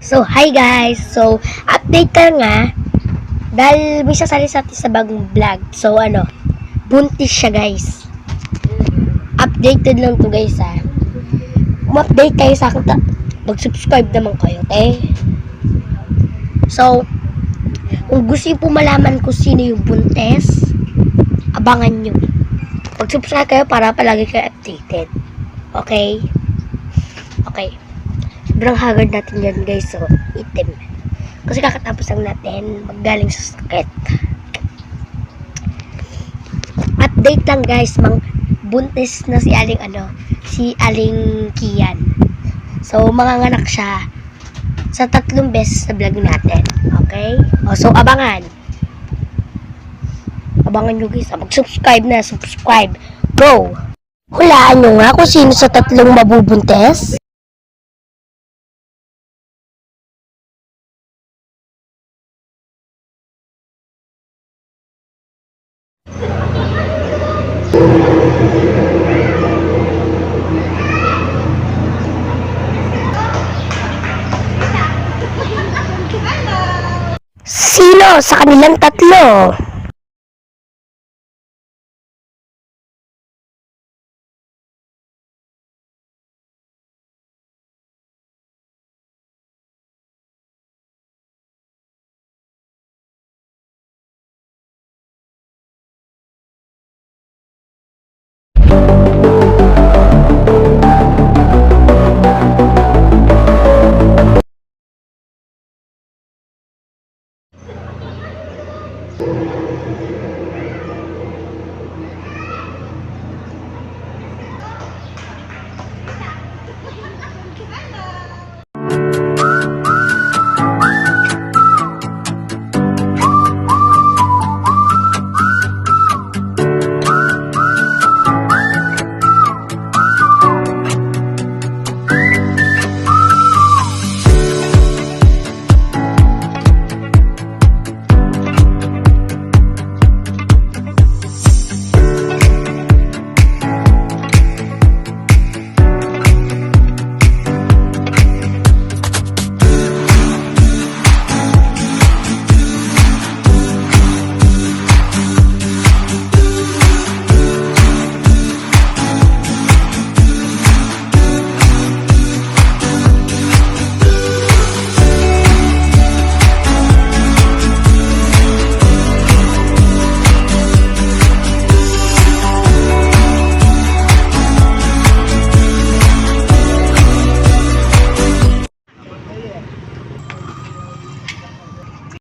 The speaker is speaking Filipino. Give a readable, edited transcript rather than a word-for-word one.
So, hi guys! So, update ka nga. Dahil may sasali sa atin sa bagong vlog. So, buntis siya guys. Updated lang to guys ha. Update kayo sa akin. Mag-subscribe naman kayo, okay? So, kung gusto nyo po malaman kung sino yung buntis, abangan nyo. Mag-subscribe kayo para palagi kayo updated. Okay? Okay. Sobrang haggard natin yan guys. So, itim. Kasi kakatapos lang natin maggaling sa sakit. Update lang guys. Buntis na si Aling Kian. So, manganganak siya sa 3 beses sa vlog natin. Okay? So, abangan. Abangan nyo guys. Mag-subscribe na. Subscribe. Go! Hulaan nyo nga kung sino sa 3 mabubuntis. Sino sa kanilang 3?